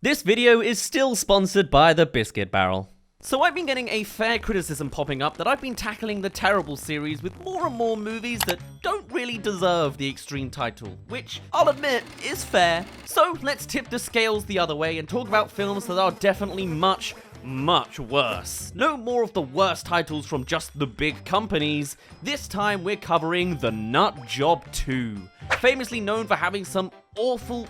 This video is still sponsored by the Biscuit Barrel. So I've been getting a fair criticism popping up that I've been tackling the terrible series with more and more movies that don't really deserve the extreme title, which I'll admit is fair. So let's tip the scales the other way and talk about films that are definitely much worse. No more of the worst titles from just the big companies. This time we're covering The Nut Job 2, famously known for having some awful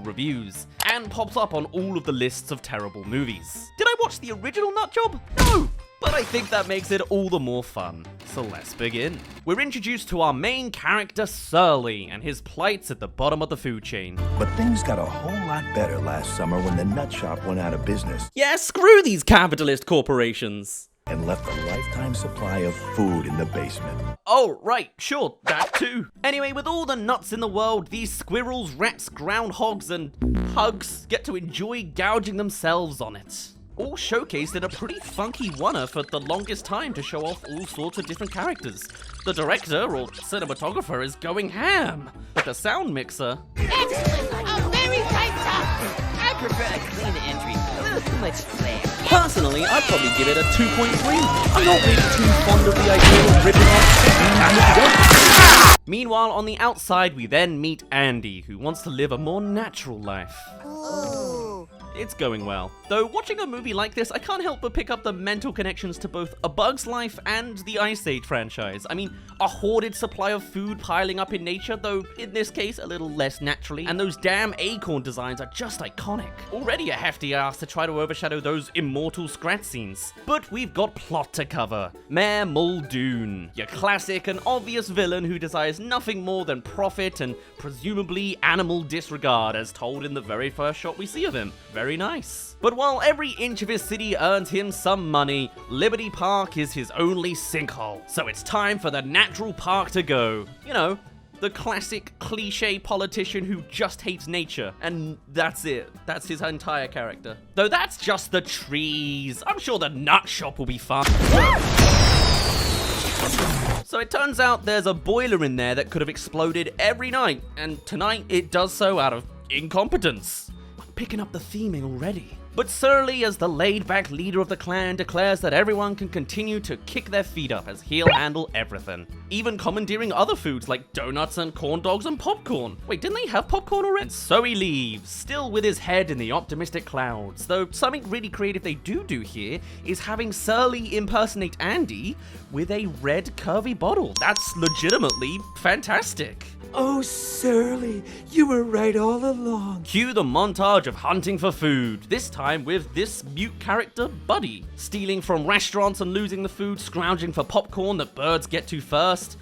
reviews, and pops up on all of the lists of terrible movies. Did I watch the original Nut Job? No! But I think that makes it all the more fun. So let's begin. We're introduced to our main character, Surly, and his plights at the bottom of the food chain. But things got a whole lot better last summer when the nut shop went out of business. Yeah, screw these capitalist corporations. And left a lifetime supply of food in the basement. Oh, right, sure, that too. Anyway, with all the nuts in the world, these squirrels, rats, groundhogs, and hugs get to enjoy gouging themselves on it. All showcased in a pretty funky one-er for the longest time to show off all sorts of different characters. The director, or cinematographer, is going ham, but the sound mixer... Excellent! A very tight top! I prefer a clean entry, a little too much flair. Personally, I'd probably give it a 2.3. I'm not really too fond of the idea of ripping off... Meanwhile, on the outside, we then meet Andy, who wants to live a more natural life. Ooh. It's going well. Though watching a movie like this, I can't help but pick up the mental connections to both A Bug's Life and the Ice Age franchise. I mean, a hoarded supply of food piling up in nature, though in this case a little less naturally, and those damn acorn designs are just iconic. Already a hefty ask to try to overshadow those immortal scratch scenes. But we've got plot to cover. Mayor Muldoon, your classic and obvious villain who desires nothing more than profit and presumably animal disregard, as told in the very first shot we see of him. Very nice. But while every inch of his city earns him some money, Liberty Park is his only sinkhole. So it's time for the natural park to go. You know, the classic cliche politician who just hates nature. And that's it. That's his entire character. Though that's just the trees. I'm sure the nut shop will be fun. So it turns out there's a boiler in there that could have exploded every night. And tonight it does so out of incompetence. Picking up the theming already. But Surly, as the laid-back leader of the clan, declares that everyone can continue to kick their feet up as he'll handle everything. Even commandeering other foods like donuts and corn dogs and popcorn. Wait, didn't they have popcorn already? And so he leaves, still with his head in the optimistic clouds. Though something really creative they do here is having Surly impersonate Andy with a red curvy bottle. That's legitimately fantastic. Oh, Surly, you were right all along. Cue the montage of hunting for food, this time with this mute character, Buddy. Stealing from restaurants and losing the food, scrounging for popcorn that birds get to first.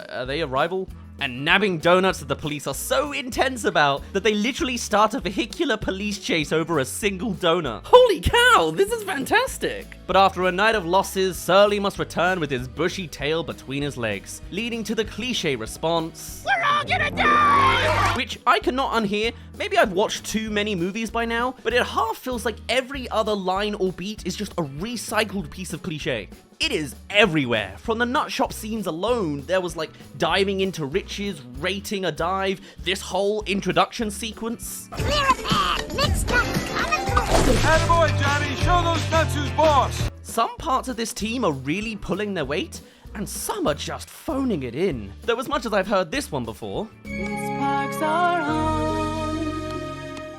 Are they a rival? And nabbing donuts that the police are so intense about that they literally start a vehicular police chase over a single donut. Holy cow, this is fantastic! But after a night of losses, Surly must return with his bushy tail between his legs, leading to the cliche response, We're all gonna die! which I cannot unhear. Maybe I've watched too many movies by now, but it half feels like every other line or beat is just a recycled piece of cliche. It is everywhere. From the nut shop scenes alone, there was like diving into riches, rating a dive, this whole introduction sequence. Clear a path! Mixed nuts coming through! Attaboy, Johnny! Show those nuts who's boss! Some parts of this team are really pulling their weight, and some are just phoning it in. Though as much as I've heard this one before, These parks are home.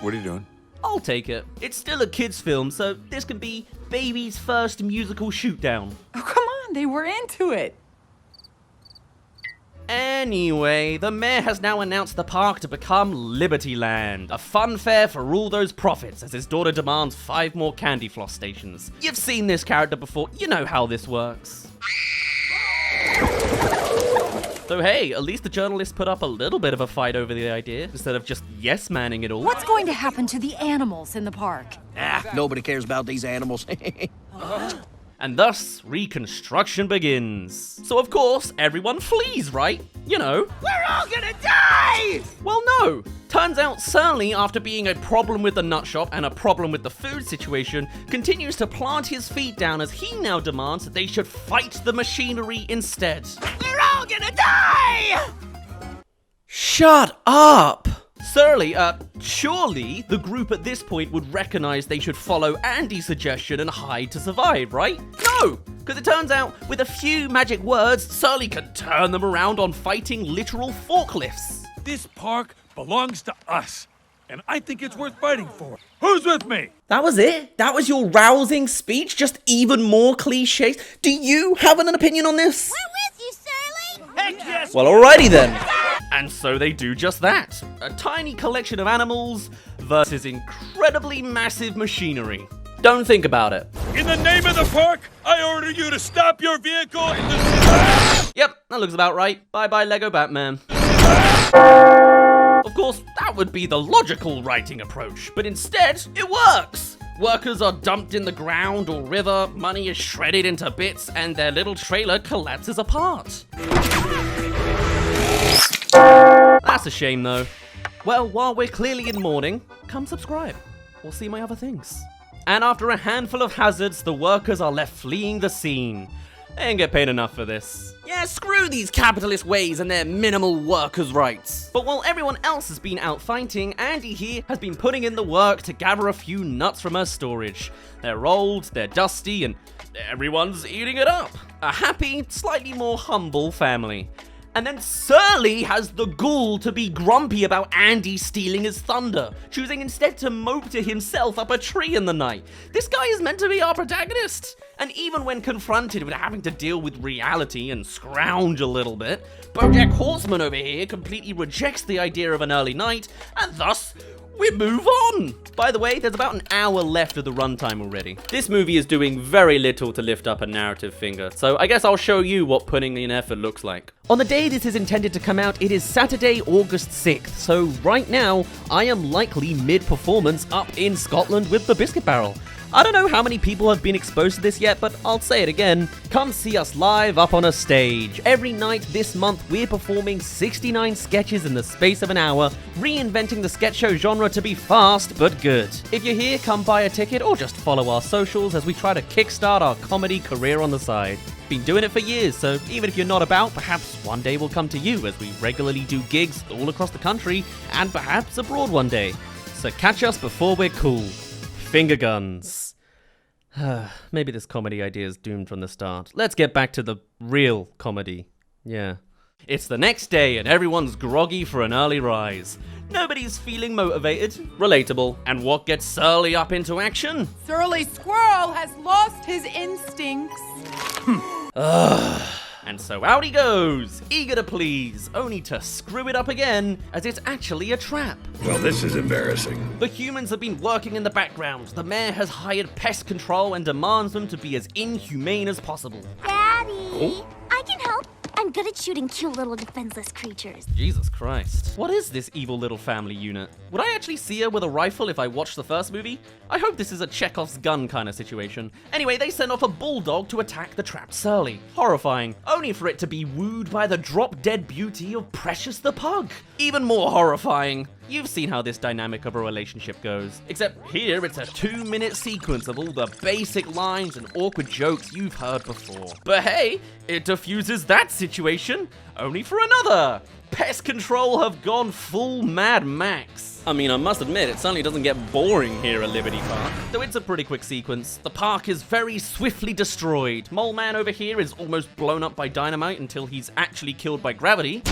What are you doing? I'll take it. It's still a kid's film, so this can be baby's first musical shootdown. Oh, come on, they were into it. Anyway, the mayor has now announced the park to become Liberty Land, a fun fair for all those profits as his daughter demands 5 more candy floss stations. You've seen this character before, you know how this works. So hey, at least the journalists put up a little bit of a fight over the idea, instead of just yes-manning it all. What's going to happen to the animals in the park? Nobody cares about these animals. And thus, reconstruction begins. So of course, everyone flees, right? You know. We're all gonna die! Well, no. Turns out Surly, after being a problem with the nut shop and a problem with the food situation, continues to plant his feet down as he now demands that they should fight the machinery instead. We're all gonna die! Shut up! Surly, surely the group at this point would recognize they should follow Andy's suggestion and hide to survive, right? No! Because it turns out, with a few magic words, Surly can turn them around on fighting literal forklifts. This park belongs to us, and I think it's worth fighting for. Who's with me? That was it? That was your rousing speech? Just even more cliches? Do you have an opinion on this? We're with you, Surly. Heck yes! Well, alrighty then. And so they do just that. A tiny collection of animals versus incredibly massive machinery. Don't think about it. In the name of the park, I order you to stop your vehicle in the... Yep, that looks about right. Bye-bye, Lego Batman. Of course, that would be the logical writing approach, but instead, it works! Workers are dumped in the ground or river, money is shredded into bits, and their little trailer collapses apart. That's a shame, though. Well, while we're clearly in mourning, come subscribe, or see my other things. And after a handful of hazards, the workers are left fleeing the scene. They ain't get paid enough for this. Yeah, screw these capitalist ways and their minimal workers' rights. But while everyone else has been out fighting, Andy here has been putting in the work to gather a few nuts from her storage. They're old, they're dusty, and everyone's eating it up. A happy, slightly more humble family. And then Surly has the gall to be grumpy about Andy stealing his thunder, choosing instead to mope to himself up a tree in the night. This guy is meant to be our protagonist. And even when confronted with having to deal with reality and scrounge a little bit, BoJack Horseman over here completely rejects the idea of an early night, and thus, we move on! By the way, there's about an hour left of the runtime already. This movie is doing very little to lift up a narrative finger, so I guess I'll show you what putting in effort looks like. On the day this is intended to come out, it is Saturday, August 6th, so right now, I am likely mid-performance up in Scotland with the Biscuit Barrel. I don't know how many people have been exposed to this yet, but I'll say it again. Come see us live up on a stage. Every night this month, we're performing 69 sketches in the space of an hour, reinventing the sketch show genre to be fast but good. If you're here, come buy a ticket or just follow our socials as we try to kickstart our comedy career on the side. Been doing it for years, so even if you're not about, perhaps one day we'll come to you as we regularly do gigs all across the country and perhaps abroad one day. So catch us before we're cool. Finger guns. Maybe this comedy idea is doomed from the start. Let's get back to the real comedy. Yeah. It's the next day and everyone's groggy for an early rise. Nobody's feeling motivated, relatable, and what gets Surly up into action? Surly Squirrel has lost his instincts. And so out he goes, eager to please, only to screw it up again, as it's actually a trap. Well, this is embarrassing. The humans have been working in the background. The mayor has hired pest control and demands them to be as inhumane as possible. Daddy, I can help. I'm good at shooting cute little defenseless creatures. Jesus Christ. What is this evil little family unit? Would I actually see her with a rifle if I watched the first movie? I hope this is a Chekhov's gun kind of situation. Anyway, they send off a bulldog to attack the trapped Surly. Horrifying. Only for it to be wooed by the drop-dead beauty of Precious the pug. Even more horrifying. You've seen how this dynamic of a relationship goes. Except here, it's a 2-minute sequence of all the basic lines and awkward jokes you've heard before. But hey, it diffuses that situation, only for another. Pest control have gone full Mad Max. I mean, I must admit, it certainly doesn't get boring here at Liberty Park. Though it's a pretty quick sequence. The park is very swiftly destroyed. Mole Man over here is almost blown up by dynamite until he's actually killed by gravity.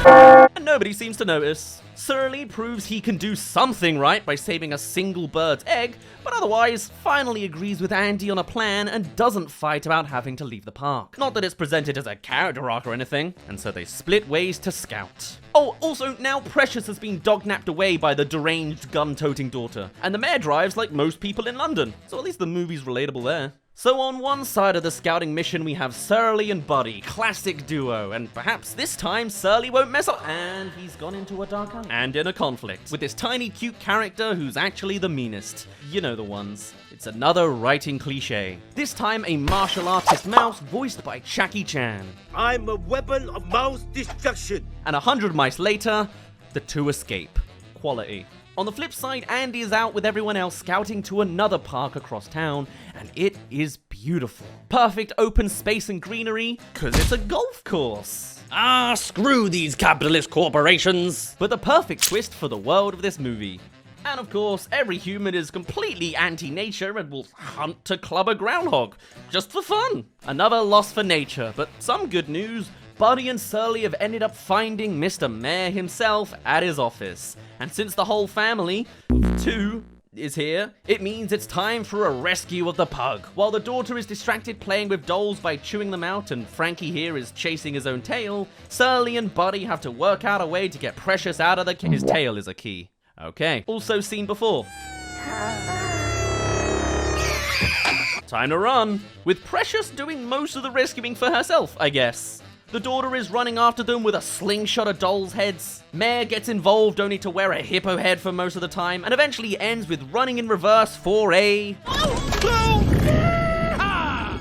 And nobody seems to notice. Surly proves he can do something right by saving a single bird's egg, but otherwise finally agrees with Andy on a plan and doesn't fight about having to leave the park. Not that it's presented as a character arc or anything, and so they split ways to scout. Oh, also, now Precious has been dognapped away by the deranged gun-toting daughter, and the mayor drives like most people in London, so at least the movie's relatable there. So on one side of the scouting mission, we have Surly and Buddy, classic duo, and perhaps this time Surly won't mess up, and he's gone into a dark alley. And in a conflict with this tiny cute character who's actually the meanest. You know the ones. It's another writing cliche. This time a martial artist mouse voiced by Jackie Chan. I'm a weapon of mouse destruction. And 100 mice later, the two escape. Quality. On the flip side, Andy is out with everyone else scouting to another park across town, and it is beautiful. Perfect open space and greenery, cause it's a golf course. Ah, screw these capitalist corporations! But the perfect twist for the world of this movie. And of course, every human is completely anti-nature and will hunt to club a groundhog, just for fun. Another loss for nature, but some good news. Buddy and Surly have ended up finding Mr. Mayor himself at his office. And since the whole family, 2, is here, it means it's time for a rescue of the pug. While the daughter is distracted playing with dolls by chewing them out and Frankie here is chasing his own tail, Surly and Buddy have to work out a way to get Precious out of the his tail is a key. Okay, also seen before. Time to run, with Precious doing most of the rescuing for herself, I guess. The daughter is running after them with a slingshot of dolls' heads. Mayor gets involved only to wear a hippo head for most of the time, and eventually ends with running in reverse for a...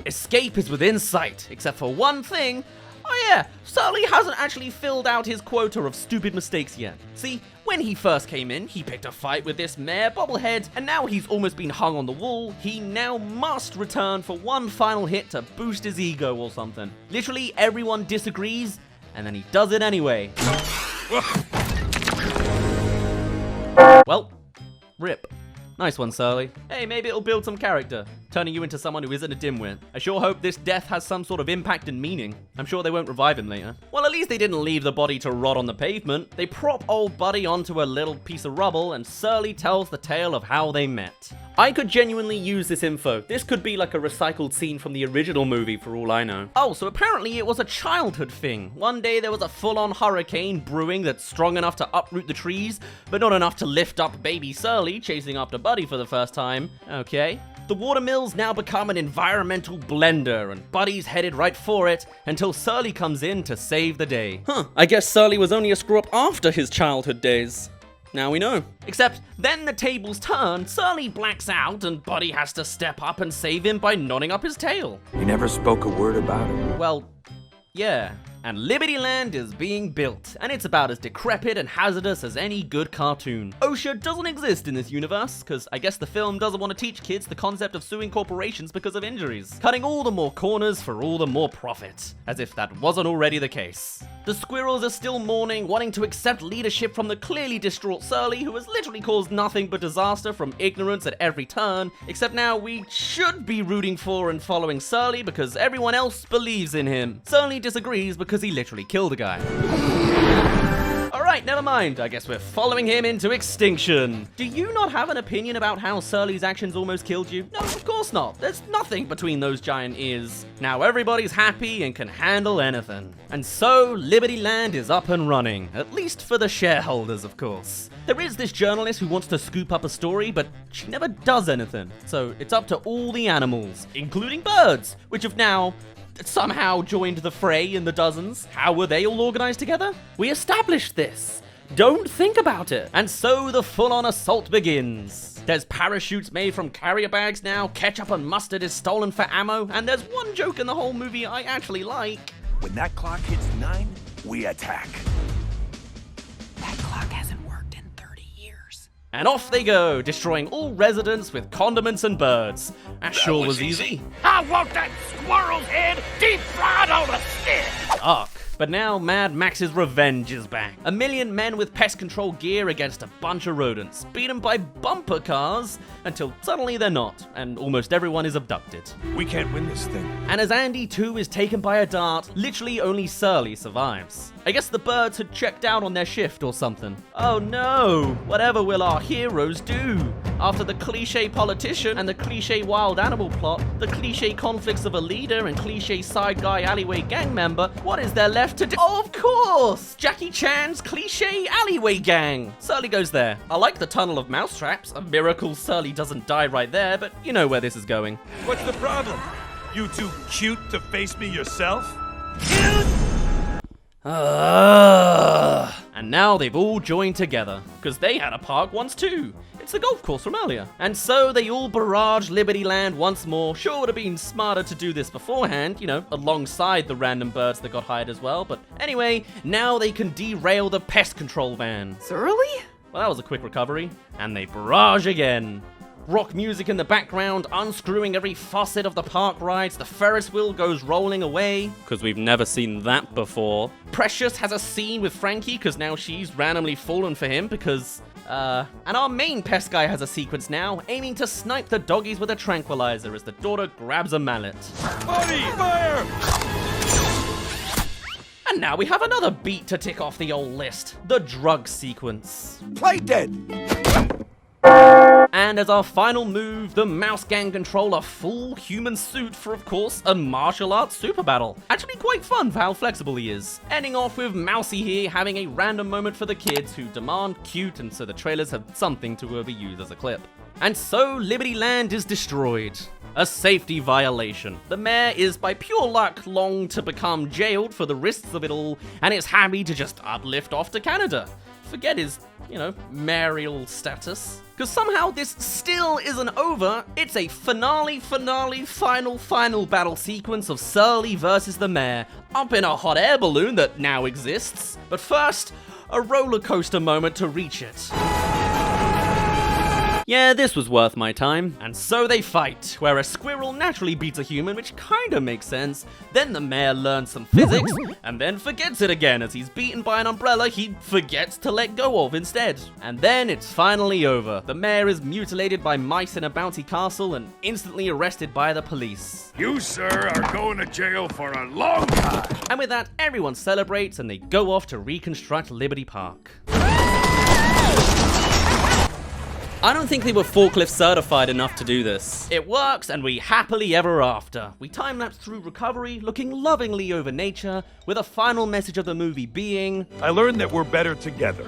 Escape is within sight, except for one thing. Oh yeah, Surly hasn't actually filled out his quota of stupid mistakes yet. See, when he first came in, he picked a fight with this Mayor bobblehead, and now he's almost been hung on the wall. He now must return for one final hit to boost his ego or something. Literally everyone disagrees, and then he does it anyway. Well, rip. Nice one, Surly. Hey, maybe it'll build some character, turning you into someone who isn't a dimwit. I sure hope this death has some sort of impact and meaning. I'm sure they won't revive him later. Well, at least they didn't leave the body to rot on the pavement. They prop old Buddy onto a little piece of rubble, and Surly tells the tale of how they met. I could genuinely use this info. This could be like a recycled scene from the original movie for all I know. Oh, so apparently it was a childhood thing. One day there was a full-on hurricane brewing that's strong enough to uproot the trees, but not enough to lift up baby Surly chasing after Buddy for the first time. Okay. The watermill's now become an environmental blender, and Buddy's headed right for it until Surly comes in to save the day. Huh, I guess Surly was only a screw-up after his childhood days. Now we know. Except, then the tables turn, Surly blacks out, and Buddy has to step up and save him by nodding up his tail. You never spoke a word about it. Well, yeah. And Liberty Land is being built, and it's about as decrepit and hazardous as any good cartoon. OSHA doesn't exist in this universe, because I guess the film doesn't want to teach kids the concept of suing corporations because of injuries, cutting all the more corners for all the more profit, as if that wasn't already the case. The squirrels are still mourning, wanting to accept leadership from the clearly distraught Surly, who has literally caused nothing but disaster from ignorance at every turn, except now we should be rooting for and following Surly because everyone else believes in him. Surly disagrees because he literally killed a guy. Alright, never mind. I guess we're following him into extinction. Do you not have an opinion about how Surly's actions almost killed you? No, of course not. There's nothing between those giant ears. Now everybody's happy and can handle anything. And so, Liberty Land is up and running. At least for the shareholders, of course. There is this journalist who wants to scoop up a story, but she never does anything. So it's up to all the animals, including birds, which have now somehow joined the fray in the dozens. How were they all organized together? We established this. Don't think about it. And so the full-on assault begins. There's parachutes made from carrier bags now, ketchup and mustard is stolen for ammo, and there's one joke in the whole movie I actually like. When that clock hits 9, we attack. That clock hasn't worked in 30 years. And off they go, destroying all residents with condiments and birds. That sure was easy. I want that squirrel's head deep fried on a stick! Dark. But now Mad Max's revenge is back. 1 million men with pest control gear against a bunch of rodents, beaten by bumper cars, until suddenly they're not, and almost everyone is abducted. We can't win this thing. And as Andy too is taken by a dart, literally only Surly survives. I guess the birds had checked out on their shift or something. Oh no! Whatever will our heroes do? After the cliche politician and the cliche wild animal plot, the cliche conflicts of a leader and cliche side guy alleyway gang member, what is there left to do? Oh, of course! Jackie Chan's cliche alleyway gang! Surly goes there. I like the tunnel of mousetraps. A miracle Surly doesn't die right there, but you know where this is going. What's the problem? You too cute to face me yourself? And now they've all joined together, because they had a park once too. It's the golf course from earlier. And so they all barrage Liberty Land once more. Sure would have been smarter to do this beforehand, you know, alongside the random birds that got hired as well. But anyway, now they can derail the pest control van. Surly? Well, that was a quick recovery. And they barrage again. Rock music in the background, unscrewing every faucet of the park rides. The Ferris wheel goes rolling away. Because we've never seen that before. Precious has a scene with Frankie, because now she's randomly fallen for him, because... And our main pest guy has a sequence now, aiming to snipe the doggies with a tranquilizer as the daughter grabs a mallet. Buddy, fire! And now we have another beat to tick off the old list. The drug sequence. Play dead! And as our final move, the mouse gang control a full human suit for, of course, a martial arts super battle. Actually quite fun for how flexible he is. Ending off with Mousy here having a random moment for the kids who demand cute, and so the trailers have something to overuse as a clip. And so Liberty Land is destroyed. A safety violation. The mayor is by pure luck long to become jailed for the risks of it all, and is happy to just uplift off to Canada. Forget his, mayoral status. Because somehow this still isn't over. It's a final battle sequence of Surly versus the mayor, up in a hot air balloon that now exists. But first, a roller coaster moment to reach it. Yeah, this was worth my time. And so they fight, where a squirrel naturally beats a human, which kinda makes sense. Then the mayor learns some physics, and then forgets it again. As he's beaten by an umbrella he forgets to let go of instead. And then it's finally over. The mayor is mutilated by mice in a bouncy castle and instantly arrested by the police. You, sir, are going to jail for a long time. And with that, everyone celebrates and they go off to reconstruct Liberty Park. I don't think they were forklift certified enough to do this. It works, and we happily ever after. We time-lapse through recovery, looking lovingly over nature, with a final message of the movie being... I learned that we're better together.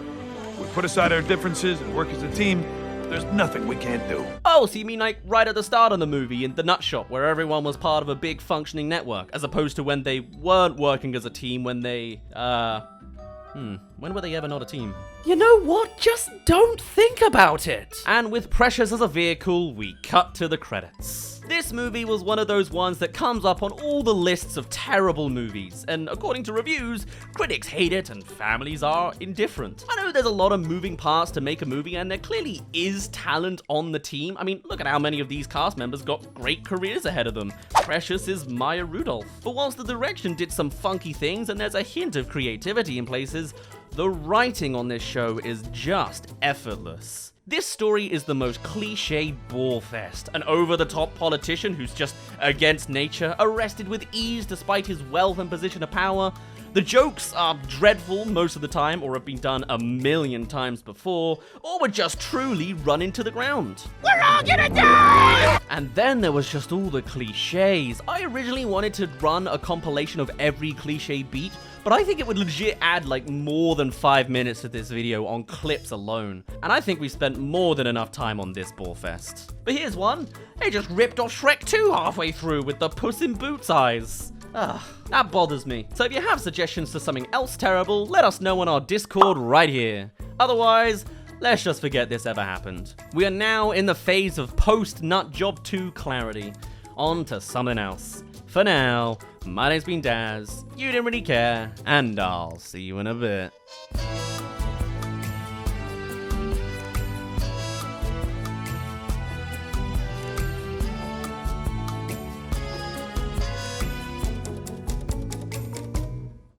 We put aside our differences and work as a team. There's nothing we can't do. Oh, so you mean like right at the start of the movie in the nut shop, where everyone was part of a big functioning network, as opposed to when they weren't working as a team, when they, when were they ever not a team? You know what? Just don't think about it. And with Precious as a vehicle, we cut to the credits. This movie was one of those ones that comes up on all the lists of terrible movies, and according to reviews, critics hate it and families are indifferent. I know there's a lot of moving parts to make a movie, and there clearly is talent on the team. I mean, look at how many of these cast members got great careers ahead of them. Precious is Maya Rudolph. But whilst the direction did some funky things and there's a hint of creativity in places, the writing on this show is just effortless. This story is the most cliche bore fest. An over-the-top politician who's just against nature, arrested with ease despite his wealth and position of power. The jokes are dreadful most of the time, or have been done a million times before, or were just truly run into the ground. We're all gonna die! And then there was just all the cliches. I originally wanted to run a compilation of every cliche beat, but I think it would legit add like more than 5 minutes to this video on clips alone. And I think we spent more than enough time on this ballfest. But here's one. They just ripped off Shrek 2 halfway through with the Puss in Boots eyes. That bothers me. So if you have suggestions for something else terrible, let us know on our Discord right here. Otherwise, let's just forget this ever happened. We are now in the phase of post-Nutjob 2 clarity. On to something else. For now, my name's been Dazz, you didn't really care, and I'll see you in a bit.